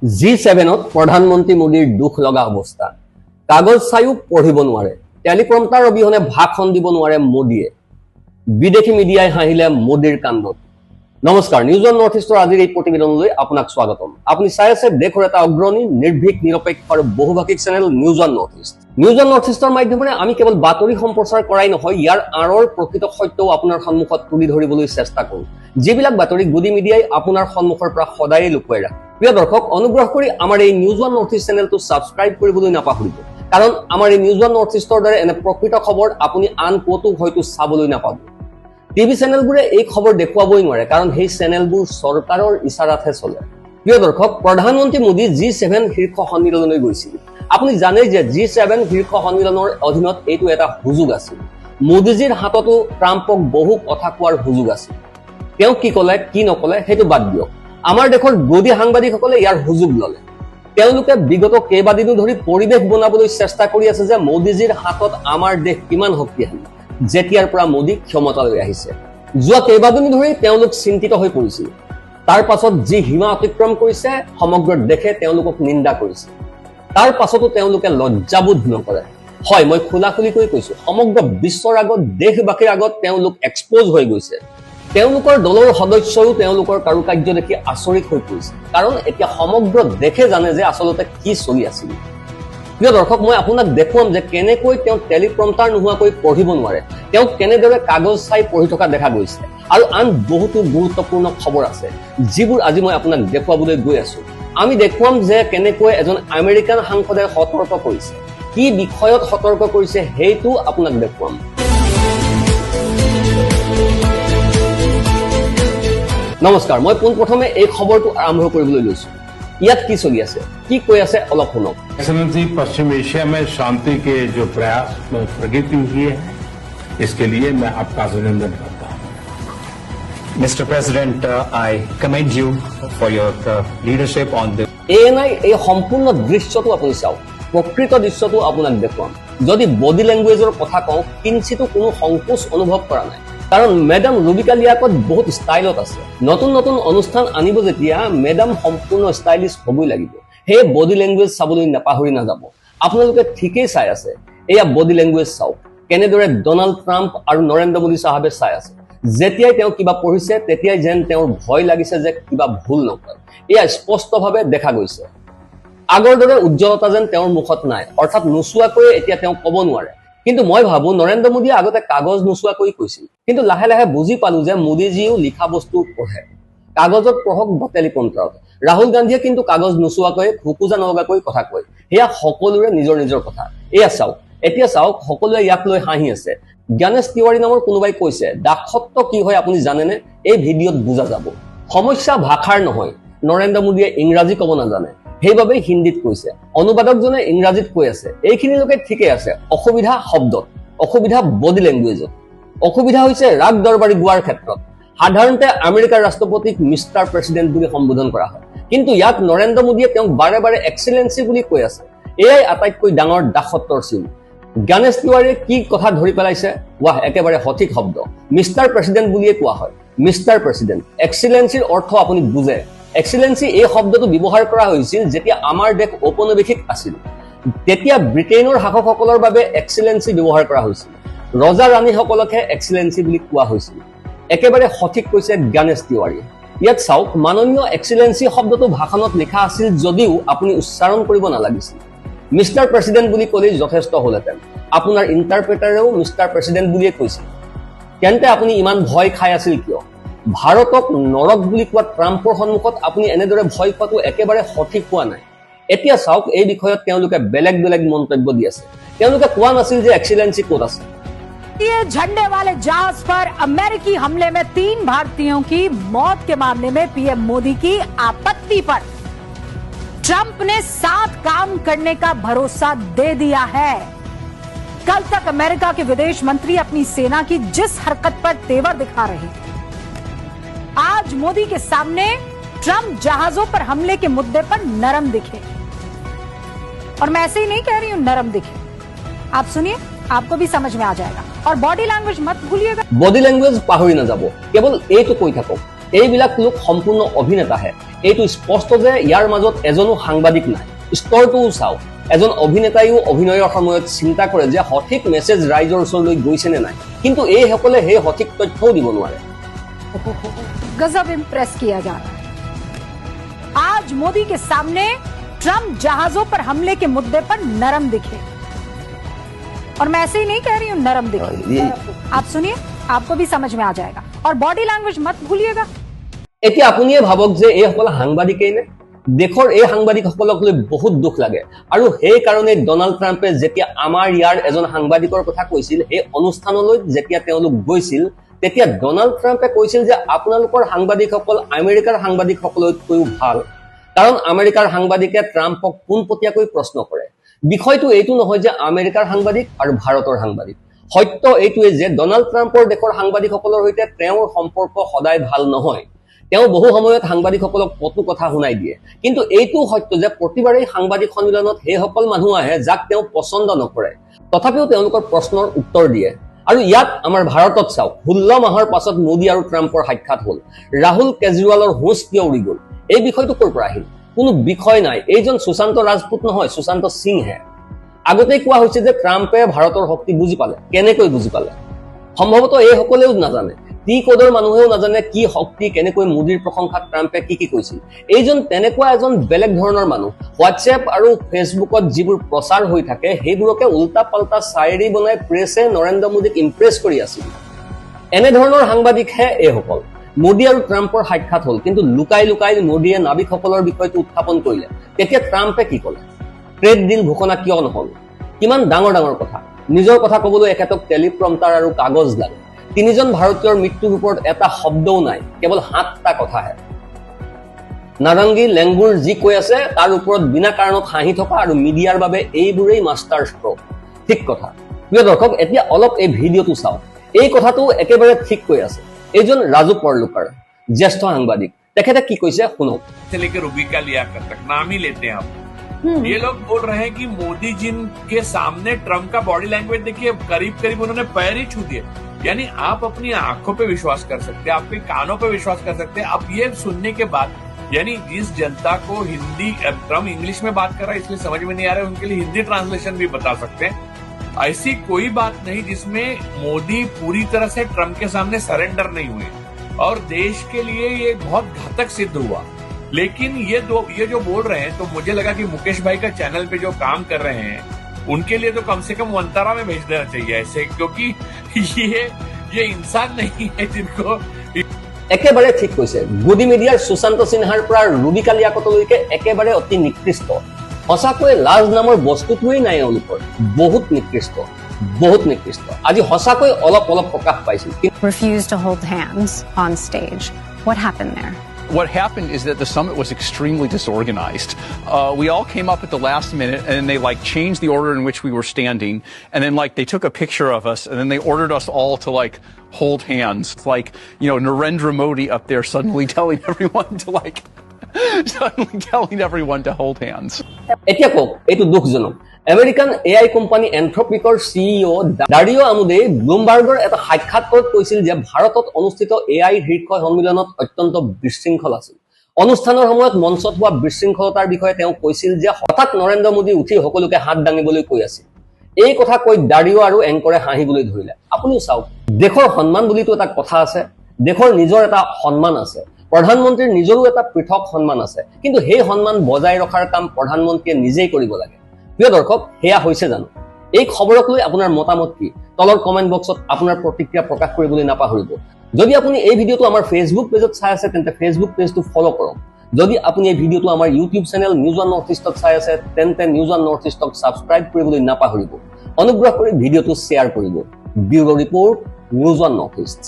G7ত প্ৰধানমন্ত্ৰী মোদীৰ দুখ লগা অৱস্থা কাগজ চাইও পঢ়িব নোৱাৰে টেলিপ্ৰম্পটাৰ অবিহনে ভাষণ দিব নোৱাৰে মোদীয়ে বিদেশী মিডিয়াই হাঁহিলে মোদীৰ কাণ্ডত নমস্কাৰ নিউজ অন নৰ্থ ইষ্টৰ আজিৰ এই প্ৰতিবেদনলৈ আপোনাক স্বাগতম আপুনি চাই আছে দেশৰ এটা অগ্ৰণী নিৰ্ভীক নিৰপেক্ষ আৰু বহুভাষিক চেনেল নিউজ অন নৰ্থ ইষ্টৰ মাধ্যমেৰে আমি কেৱল বাতৰি সম্প্ৰচাৰ কৰাই নহয় ইয়াৰ আঁৰৰ প্ৰকৃত সত্যও আপোনাৰ সন্মুখত তুলি ধৰিবলৈ চেষ্টা কৰোঁ যিবিলাক বাতৰি গুডি মিডিয়াই আপোনাৰ সন্মুখৰ পৰা সদায় লুকুৱাই ৰাখে প্ৰিয় দৰ্শক অনুগ্ৰহ কৰি আমাৰ এই নিউজ অন নৰ্থ ইষ্ট চেনেলটো সাবস্ক্ৰাইব কৰিবলৈ নাপাহৰিব কাৰণ আমাৰ এই নিউজ অন নৰ্থ ইষ্টৰ দৰে এনে প্ৰকৃত খবৰ আপুনি আন ক'তো হয়তো চাবলৈ নাপাব টিভি চেনেলবোৰে এই খবৰ দেখুৱাবই নোৱাৰে কাৰণ সেই চেনেলবোৰ চৰকাৰৰ ইছাৰাতহে চলে প্ৰিয় দৰ্শক প্ৰধানমন্ত্ৰী মোদী G7 শীৰ্ষ সন্মিলনলৈ গৈছিল আপুনি জানে যে G7 শীৰ্ষ সন্মিলনৰ অধীনত এইটো এটা সুযোগ আছিল মোদীজীৰ হাততো ট্ৰাম্পক বহু কথা কোৱাৰ সুযোগ আছিল তেওঁ কি ক'লে কি নকলে সেইটো বাদ দিয়ক আমাৰ দেশৰ গদি সাংবাদিকসকলে ইয়াৰ সুযোগ ললে তেওঁলোকে বিগত কেইবাদিনো ধৰি পৰিৱেশ বনাবলৈ চেষ্টা কৰি আছে যে মোদীজীৰ হাতত আমাৰ দেশ কিমান শক্তিশালী যেতিয়াৰ পৰা মোদী ক্ষমতালৈ আহিছে যোৱা কেইবাদিনো ধৰি তেওঁলোক চিন্তিত হৈ পৰিছিল তাৰ পাছত যি সীমা অতিক্ৰম কৰিছে সমগ্ৰ দেশে তেওঁলোকক নিন্দা কৰিছে তাৰ পাছতো তেওঁলোকে লজ্জাবোধ নকৰে হয় মই খোলাখুলিকৈ কৈছো সমগ্ৰ বিশ্বৰ আগত দেশবাসীৰ আগত তেওঁলোক এক্সপ'জ হৈ গৈছে তেওঁলোকৰ দলৰ সদস্যও তেওঁলোকৰ কাৰুকাৰ্য দেখি আচৰিত হৈ পৰিছে কাৰণ এতিয়া সমগ্ৰ দেশে জানে যে আচলতে কি চলি আছিল প্ৰিয় দৰ্শক মই আপোনাক দেখুৱাম যে কেনেকৈ তেওঁ টেলিপ্ৰম্পটাৰ নোহোৱাকৈ পঢ়িব নোৱাৰে তেওঁ কেনেদৰে কাগজ চাই পঢ়ি থকা দেখা গৈছে আৰু আন বহুতো গুৰুত্বপূৰ্ণ খবৰ আছে যিবোৰ আজি মই আপোনাক দেখুৱাবলৈ গৈ আছো আমি দেখুৱাম যে কেনেকৈ এজন আমেৰিকান সাংসদে সতৰ্ক কৰিছে কি বিষয়ত সতৰ্ক কৰিছে সেইটো আপোনাক দেখুৱাম নমস্কাৰ মই পোনপ্ৰথমে এই খবৰটো আৰম্ভ কৰিবলৈ লৈছো ইয়াত কি চলি আছে কি কৈ আছে অলপ শুনক एक्सेलेंसी पश्चिम एशिया में शांति के जो प्रयास में प्रगति हुई है इसके लिए मैं आपका अभिनंदन करता हूं Mr. President, I commend you for your leadership on this. এই সম্পূৰ্ণ দৃশ্যটো আপুনি চাওক প্ৰকৃত দৃশ্যটো আপোনাক দেখুৱাম যদি বডি লেংগুৱেজৰ কথা কওঁ কিঞ্চিতো কোনো সংকোচ অনুভৱ কৰা নাই কাৰণ মেডাম ৰুবিকা লিয়াকত বহুত ষ্টাইলত আছে নতুন নতুন অনুষ্ঠান আনিব যেতিয়া মেডাম সম্পূৰ্ণ ষ্টাইলিছ হ'বই লাগিব সেই বডি লেংগুৱেজ চাবলৈ নাপাহৰি নাযাব আপোনালোকে ঠিকেই চাই আছে এয়া বডি লেংগুৱেজ চাওক কেনেদৰে ডনাল্ড ট্ৰাম্প আৰু নৰেন্দ্ৰ মোদী সাহেবে চাই আছে যেতিয়াই তেওঁ কিবা পঢ়িছে তেতিয়াই যেন তেওঁৰ ভয় লাগিছে যে কিবা ভুল নকৰে এয়া স্পষ্টভাৱে দেখা গৈছে আগৰ দৰে উজ্জ্বলতা যেন তেওঁৰ মুখত নাই অৰ্থাৎ নোচোৱাকৈ এতিয়া তেওঁ ক'ব নোৱাৰে কিন্তু মই ভাবো নৰেন্দ্ৰ মোদীয়ে আগতে কাগজ নোচোৱাকৈ কৈছিল কিন্তু লাহে লাহে বুজি পালো যে মোদীজীও লিখা বস্তু পঢ়ে কাগজত পঢ়ক বা টেলিপ্ৰম্পটাৰত ৰাহুল গান্ধীয়ে কিন্তু কাগজ নোচোৱাকৈ খুকুজা নলগাকৈ কথা কয় সেয়া সকলোৰে নিজৰ নিজৰ কথা এয়া চাওক এতিয়া চাওক সকলোৱে ইয়াক লৈ হাঁহি আছে জ্ঞানেশ তিৱাৰী নামৰ কোনোবাই কৈছে দাসত্ব কি হয় আপুনি জানেনে এই ভিডিঅ'ত বুজা যাব সমস্যা ভাষাৰ নহয় নৰেন্দ্ৰ মোদীয়ে ইংৰাজী ক'ব নাজানে সেইবাবে হিন্দীত কৈছে অনুবাদকজনে ইংৰাজীত কৈ আছে এইখিনি লোকে ঠিকে আছে অসুবিধা শব্দত অসুবিধা বডি লেংগুৱেজত অসুবিধা হৈছে ৰাগ দৰবাৰী গোৱাৰ ক্ষেত্ৰত সাধাৰণতে আমেৰিকাৰ ৰাষ্ট্ৰপতিক মিষ্টাৰ প্ৰেছিডেণ্ট বুলি সম্বোধন কৰা হয় কিন্তু ইয়াত নৰেন্দ্ৰ মোদীয়ে তেওঁক বাৰে বাৰে এক্সেলেন্সি বুলি কৈ আছে এয়াই আটাইতকৈ ডাঙৰ দাসত্বৰ চিন জ্ঞানেশ তিৱাৰীয়ে কি কথা ধৰি পেলাইছে ৱাহ একেবাৰে সঠিক শব্দ মিষ্টাৰ প্ৰেছিডেণ্ট বুলিয়ে কোৱা হয় মিষ্টাৰ প্ৰেছিডেণ্ট এক্সেলেন্সিৰ অৰ্থ আপুনি বুজে এক্সেলেন্সি এই শব্দটো ব্যৱহাৰ কৰা হৈছিল যেতিয়া আমাৰ দেশ ঔপনিৱেশিক আছিল তেতিয়া ব্ৰিটেইনৰ শাসকসকলৰ বাবে এক্সেলেন্সি ব্যৱহাৰ কৰা হৈছিল ৰজা ৰাণীসকলকহে এক্সেলেন্সি বুলি কোৱা হৈছিল একেবাৰে সঠিক কৈছে জ্ঞানেশ তিৱাৰীয়ে ইয়াত চাওক মাননীয় এক্সেলেন্সি শব্দটো ভাষণত লিখা আছিল যদিও আপুনি উচ্চাৰণ কৰিব নালাগিছিল মিষ্টাৰ প্ৰেছিডেণ্ট বুলি ক'লেই যথেষ্ট হ'লহেঁতেন আপোনাৰ ইণ্টাৰপ্ৰেটাৰেও মিষ্টাৰ প্ৰেছিডেণ্ট বুলিয়ে কৈছিল তেন্তে আপুনি ইমান ভয় খাই আছিল কিয় ভাৰতক নৰক বুলি কোৱা ট্ৰাম্পৰ সন্মুখত আপুনি এনেদৰে ভয় খোৱাটো একেবাৰে সঠিক হোৱা নাই এতিয়া চাওক এই বিষয়ত তেওঁলোকে বেলেগ বেলেগ মন্তব্য দি আছে তেওঁলোকে কোৱা নাছিল যে এক্সেলেন্সি ক'ত আছে ये झंडे वाले जहाज पर अमेरिकी हमले में 3 भारतीयों की मौत के मामले में पीएम मोदी की आपत्ति पर ट्रंप ने साथ काम करने का भरोसा दे दिया है कल तक अमेरिका के विदेश मंत्री अपनी सेना की जिस हरकत पर तेवर दिखा रहे आज मोदी के सामने ट्रंप जहाजों पर हमले के मुद्दे पर नरम दिखे और मैं ऐसे ही नहीं कह रही हूं नरम दिखे आप सुनिए आपको भी समझ में आ जाएगा और बॉडी लैंग्वेज मत भूलिएगा बॉडी लैंग्वेज पाहৰি নাযাব কেৱল এইটো কৈ থাকক এইবিলাক লোক সম্পূৰ্ণ অভিনেতাহে। এইটো স্পষ্ট যে ইয়াৰ মাজত এজনো সাংবাদিক নাই। স্তৰটোও চাওক, এজন অভিনেতাইও অভিনয়ৰ সময়ত চিন্তা কৰে যে সঠিক মেছেজ ৰাইজৰ ওচৰলৈ গৈছে নে নাই, কিন্তু এইসকলে সেই সঠিক তথ্যও দিব নোৱাৰে। गजब इंप्रेस किया जा रहा है। आज मोदी के सामने ट्रंप जहाजों पर हमले के मुद्दे पर नरम दिखे, और मैं ऐसे ही नहीं कह रही हूं नरम दिखे, आप सुनिए, आपको भी समझ में आ जाएगा, और बॉडी लैंग्वेज मत भूलिएगा। এতিয়া আপুনিয়ে ভাবক যে এইসকল সাংবাদিকেই নে? দেশৰ এই সাংবাদিকসকলক লৈ বহুত দুখ লাগে, আৰু সেইকাৰণে ডনাল্ড ট্ৰাম্পে যেতিয়া আমাৰ ইয়াৰ এজন সাংবাদিকৰ কথা কৈছিল, সেই অনুষ্ঠানলৈ যেতিয়া তেওঁলোক গৈছিল, তেতিয়া ডনাল্ড ট্ৰাম্পে কৈছিল যে আপোনালোকৰ সাংবাদিকসকল আমেৰিকাৰ সাংবাদিকসকলতকৈও ভাল, কাৰণ আমেৰিকাৰ সাংবাদিকে ট্ৰাম্পক পোনপটীয়াকৈ প্ৰশ্ন কৰে। বিষয়টো এইটো নহয় যে আমেৰিকাৰ সাংবাদিক আৰু ভাৰতৰ সাংবাদিক। সত্য এইটোৱে যে ডনাল্ড ট্ৰাম্পৰ দেশৰ সাংবাদিকসকলৰ সৈতে তেওঁৰ সম্পৰ্ক সদায় ভাল নহয়। তেওঁ বহু সময়ত সাংবাদিকসকলক কটু কথা শুনাই দিয়ে, কিন্তু এইটো সত্য যে প্ৰতিবাৰেই সাংবাদিক সন্মিলনত সেইসকল মানুহ আহে যাক তেওঁ পচন্দ নকৰে, তথাপিও তেওঁলোকৰ প্ৰশ্নৰ উত্তৰ দিয়ে। আৰু ইয়াত আমাৰ ভাৰতত চাওক, 16 মাহৰ পাছত মোদী আৰু ট্ৰাম্পৰ সাক্ষাৎ হ'ল। ৰাহুল কেজৰিৱালৰ হোচ কিয় উৰি গ'ল? এই বিষয়টো ক'ৰ পৰা আহিল? কোনো বিষয় নাই, এইজন সুশান্ত ৰাজপুত নহয়, সুশান্ত সিংহে। আগতেই কোৱা হৈছে যে ট্ৰাম্পে ভাৰতৰ শক্তি বুজি পালে। কেনেকৈ বুজি পালে? সম্ভৱতঃ এইসকলেও নাজানে, টি কোডৰ মানুহেও নাজানে কি শক্তি, কেনেকৈ মোদীৰ প্ৰশংসাত ট্ৰাম্পে কি কৈছিল। এইজন তেনেকুৱা এজন বেলেগ ধৰণৰ মানুহ। হোৱাটছএপ আৰু ফেচবুকত যিবোৰ প্ৰচাৰ হৈ থাকে, সেইবোৰকে উল্টা পাল্টা চায়েৰী বনাই প্ৰেছে নৰেন্দ্ৰ মোদীক ইমপ্ৰেছ কৰি আছিল। এনেধৰণৰ সাংবাদিকহে এইসকল। মোদী আৰু ট্ৰাম্পৰ সাক্ষাৎ হ'ল, কিন্তু লুকাই লুকাই মোদীয়ে নাবিকসকলৰ বিষয়টো উত্থাপন কৰিলে। তেতিয়া ট্ৰাম্পে কি ক'লে? ট্ৰেড ডিল ঘোষণা কিয় নহ'ল? কিমান ডাঙৰ ডাঙৰ কথা। নিজৰ কথা ক'বলৈ এখেতক টেলিপ্ৰম্পটাৰ আৰু কাগজ লাগে। 3জন ভাৰতীয়ৰ মৃত্যুৰ ওপৰত এটা শব্দও নাই, কেৱল 7টা কথাহে। নাৰংগী লেংগুৰ যি কৈ আছে তাৰ ওপৰত বিনা কাৰণত হাঁহি থকা আৰু মিডিয়াৰ বাবে এইবোৰেই মাষ্টাৰ ষ্ট্ৰক। ঠিক কথা। প্ৰিয় দৰ্শক, এতিয়া অলপ এই ভিডিঅ'টো চাওক। এই কথাটো একেবাৰে ঠিক কৈ আছে এইজন ৰাজু পৰলুকাৰ, জ্যেষ্ঠ সাংবাদিক। তেখেতে কি কৈছে শুনক। से लेकर रूबिका लियाकत तक नाम ही लेते हैं आप। ये लोग बोल रहे हैं कि मोदी जी के सामने ट्रम्प का बॉडी लैंग्वेज देखिए, करीब करीब उन्होंने पैर ही छू दिए। यानी आप अपनी आंखों पे विश्वास कर सकते हैं, आपके कानों पे विश्वास कर सकते हैं। अब ये सुनने के बाद यानी जिस जनता को हिंदी, ट्रम्प इंग्लिश में बात कर रहा है इसलिए समझ में नहीं आ रहा है, उनके लिए हिंदी ट्रांसलेशन भी बता सकते हैं। ऐसी कोई बात नहीं जिसमें मोदी पूरी तरह से ट्रम्प के सामने सरेंडर नहीं हुए, और देश के लिए ये बहुत घातक सिद्ध हुआ। लेकिन ये जो बोल रहे हैं, तो मुझे लगा कि मुकेश भाई का चैनल पे जो काम कर रहे हैं उनके लिए तो कम से कम वंतारा में भेज देना चाहिए ऐसे, क्योंकि ये इंसान नहीं है जिनको। একেবাৰে ঠিক কৈছে। গুডি মিডিয়াৰ সুশান্ত সিনহাৰ পৰা ৰুবিকা লিয়াকতলৈকে একেবাৰে অতি নিকৃষ্ট। সঁচাকৈ লাজ নামৰ বস্তুটোৱেই নাই এওঁলোকৰ। বহুত নিকৃষ্ট, বহুত নিকৃষ্ট। আজি সঁচাকৈ অলপ অলপ প্ৰকাশ পাইছিল। refused to hold hands on stage. What happened there? What happened is that the summit was extremely disorganized. We all came up at the last minute, and they changed the order in which we were standing, and then they took a picture of us, and then they ordered us all to hold hands. It's Narendra Modi up there suddenly telling everyone to hold hands. এতিয়া কওক, এইটো দুখজনক। American AI company এন্থ্ৰপিকৰ CEO দাৰিও আমুদে ব্লুমবাৰ্গৰ এটা সাক্ষাৎকাৰত কৈছিল যে ভাৰতত অনুষ্ঠিত AI শীৰ্ষ সন্মিলনত অত্যন্ত বিশৃংখল আছিল। অনুষ্ঠানৰ সময়ত মঞ্চত হোৱা বিশৃংখলতাৰ বিষয়ে তেওঁ কৈছিল যে হঠাৎ নৰেন্দ্ৰ মোদী উঠি সকলোকে হাত দাঙিবলৈ কৈ আছিল। এই কথা কৈ দাৰিও আৰু এংকৰে হাঁহিবলৈ ধৰিলে। আপুনিও চাওক, দেশৰ সন্মান বুলিতো এটা কথা আছে, দেশৰ নিজৰ এটা সন্মান আছে, প্ৰধানমন্ত্ৰীৰ নিজৰো এটা পৃথক সন্মান আছে, কিন্তু সেই সন্মান বজাই ৰখাৰ কাম প্ৰধানমন্ত্ৰীয়ে নিজেই কৰিব লাগে। প্ৰিয় দৰ্শক, সেয়া হৈছে জানো? এই খবৰক লৈ আপোনাৰ মতামত কি? তলৰ কমেণ্ট বক্সত আপোনাৰ প্ৰতিক্ৰিয়া প্ৰকাশ কৰিবলৈ নাপাহৰিব। যদি আপুনি এই ভিডিঅ'টো আমাৰ ফেচবুক পেজত চাই আছে, তেন্তে ফেচবুক পেজটো ফলো কৰক। যদি আপুনি এই ভিডিঅ'টো আমাৰ YouTube channel News One North ইষ্টত চাই আছে, তেন্তে নিউজ ওৱান নৰ্থ ইষ্টক ছাবস্ক্ৰাইব কৰিবলৈ নাপাহৰিব। অনুগ্ৰহ কৰি ভিডিঅ'টো শ্বেয়াৰ কৰিব। Bureau' report, News One North east.